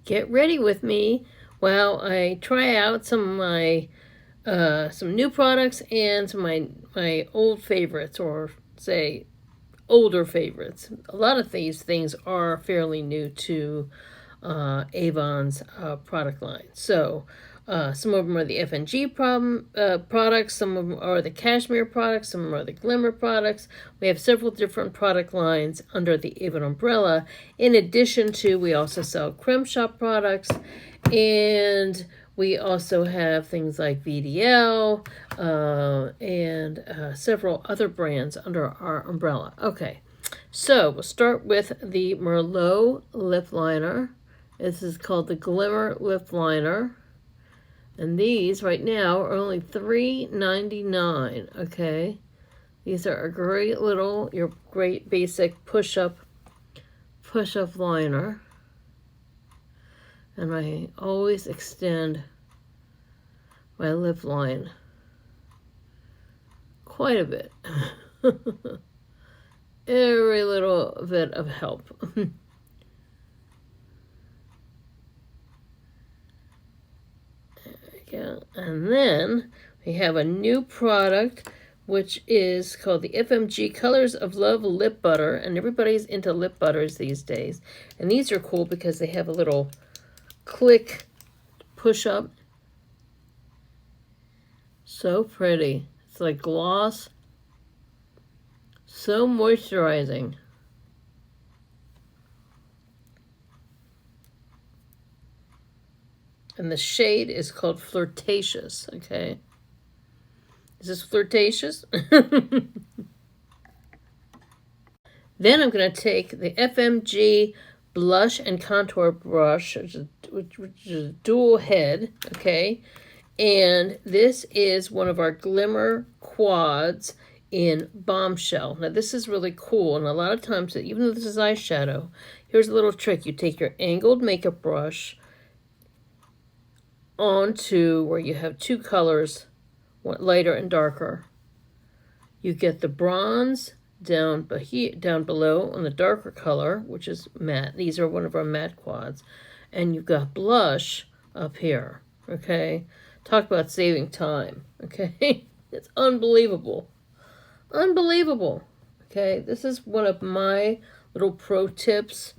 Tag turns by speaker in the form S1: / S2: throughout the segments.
S1: get ready with me while I try out some of my some new products and some of my old favorites, or say older favorites. A lot of these things are fairly new to Avon's product line. So some of them are the FNG products, some of them are the cashmere products, some of them are the glimmer products. We have several different product lines under the Avon umbrella. In addition to, we also sell Creme Shop products, and we also have things like VDL and several other brands under our umbrella. Okay, so we'll start with the Merlot lip liner. This is called the Glimmer Lip Liner. And these right now are only $3.99, okay? These are a great little, your great basic push-up liner. And I always extend my lip line quite a bit. Every little bit of help. And then we have a new product, which is called the FMG Colors of Love Lip Butter. And everybody's into lip butters these days. And these are cool because they have a little click push up. So pretty. It's like gloss. So moisturizing. And the shade is called Flirtatious, okay? Is this flirtatious? Then I'm going to take the FMG Blush and Contour Brush, which is a dual head, okay? And this is one of our Glimmer Quads in Bombshell. Now, this is really cool, and a lot of times, even though this is eyeshadow, here's a little trick. You take your angled makeup brush onto where you have two colors, lighter and darker. You get the bronze down below on the darker color, which is matte. These are one of our matte quads. And you've got blush up here, okay? Talk about saving time, okay? It's unbelievable. Unbelievable, okay? This is one of my little pro tips,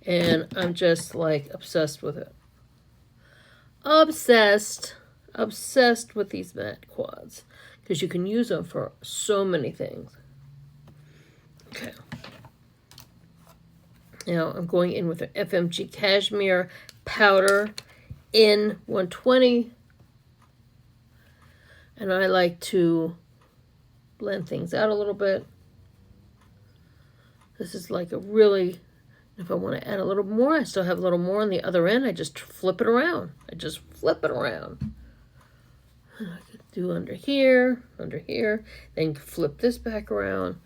S1: and I'm just, like, obsessed with it. Obsessed with these matte quads, because you can use them for so many things. Okay. Now I'm going in with an FMG Cashmere Powder in 120. And I like to blend things out a little bit. This is like a really, if I want to add a little more, I still have a little more on the other end. I just flip it around. I could do under here, then flip this back around.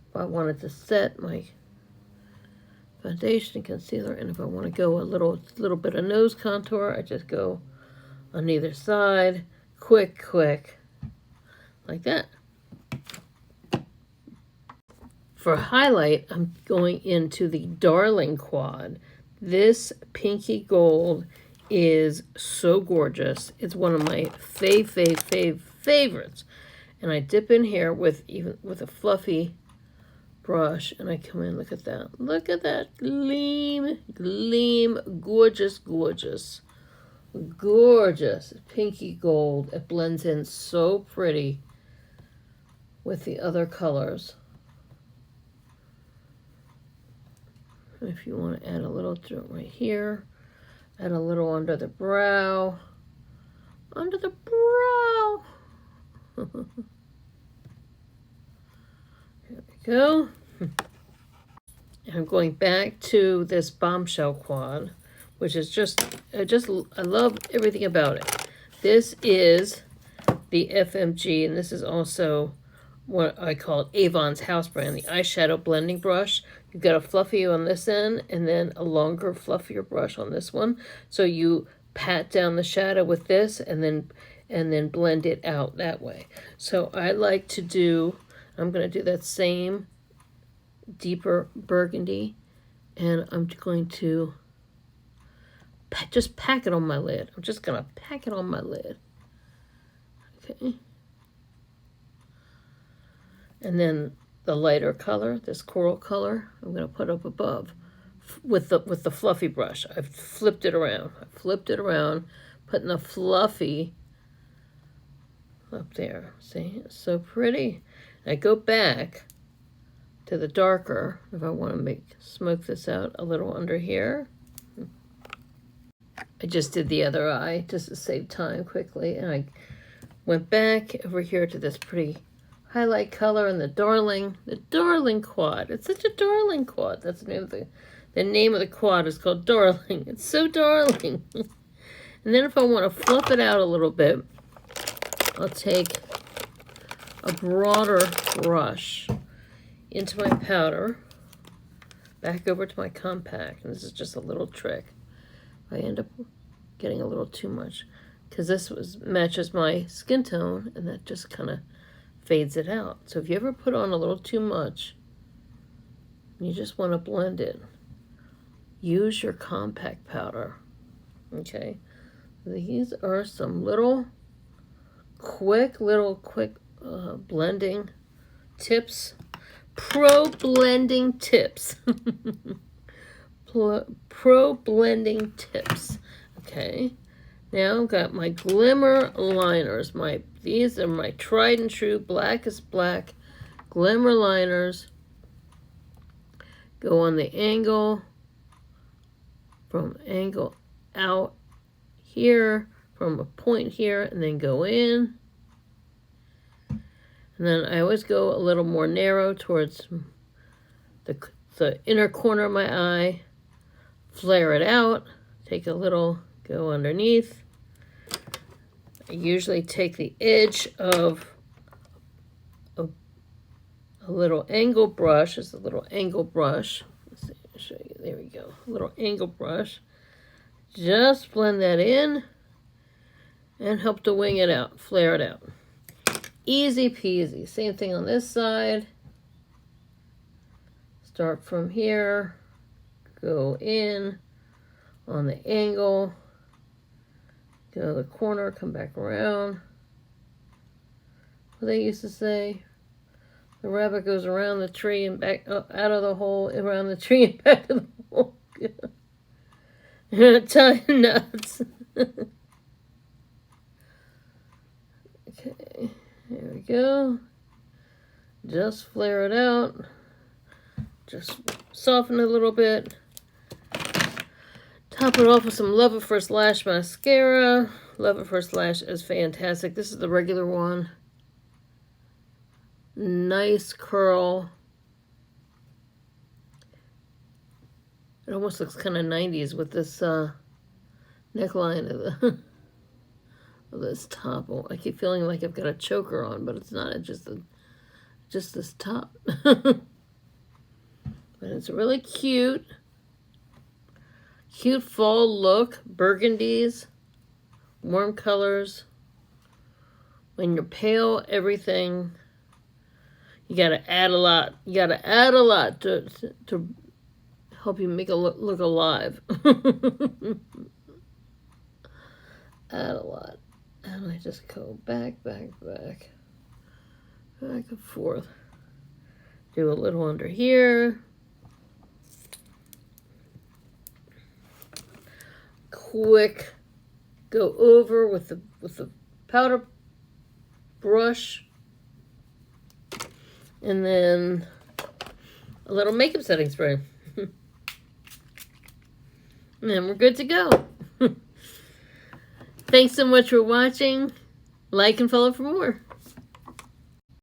S1: If I wanted to set my foundation and concealer, and if I want to go a little bit of nose contour, I just go on either side, quick, like that. For highlight, I'm going into the Darling Quad. This pinky gold is so gorgeous. It's one of my favorites. And I dip in here with a fluffy brush, and I come in. Look at that. Look at that gleam. Gorgeous. Pinky gold. It blends in so pretty with the other colors. If you want to add a little to it right here, add a little under the brow. Here we go. And I'm going back to this Bombshell Quad, which is I love everything about it. This is the FMG, and this is also what I call Avon's house brand, the eyeshadow blending brush. You've got a fluffy on this end, and then a longer, fluffier brush on this one. So you pat down the shadow with this, and then blend it out that way. So I like to do, I'm going to do that same deeper burgundy, and I'm going to just pack it on my lid. I'm just going to pack it on my lid. Okay. And then the lighter color, this coral color, I'm going to put up above with the fluffy brush. I've flipped it around. Putting the fluffy up there. See, it's so pretty. I go back to the darker if I want to smoke this out a little under here. I just did the other eye just to save time quickly, and I went back over here to this pretty highlight color and the darling quad. It's such a darling quad. That's the name of the quad is called Darling. It's so darling. And then if I want to fluff it out a little bit, I'll take a broader brush into my powder, back over to my compact, and this is just a little trick. I end up getting a little too much because this matches my skin tone, and that just kind of fades it out. So if you ever put on a little too much, you just want to blend it, use your compact powder. Okay, these are some quick blending tips, pro blending tips. Pro blending tips. Okay, now I've got my glimmer liners. These are my tried and true black is black glimmer liners. Go on the angle, from angle out here, from a point here, and then go in. And then I always go a little more narrow towards the inner corner of my eye. Flare it out, take a little, go underneath. I usually take the edge of a little angle brush. It's a little angle brush. Let's see, I'll show you. There we go. A little angle brush. Just blend that in and help to wing it out, flare it out. Easy peasy. Same thing on this side. Start from here. Go in on the angle, go to the corner, come back around. What they used to say, the rabbit goes around the tree and back out of the hole, around the tree and back to the hole. Tie nuts. Okay, here we go. Just flare it out. Just soften it a little bit. Top it off with some Love at First Lash mascara. Love at First Lash is fantastic. This is the regular one. Nice curl. It almost looks kind of 90s with this neckline of this top. Oh, I keep feeling like I've got a choker on, but it's not. It's just this top. But it's really cute. Cute fall look, burgundies, warm colors. When you're pale, everything, you gotta add a lot. You gotta add a lot to help you make it look alive. Add a lot. And I just go back and forth. Do a little under here. Quick, go over with the powder brush, and then a little makeup setting spray. And then we're good to go. Thanks so much for watching. Like and follow for more.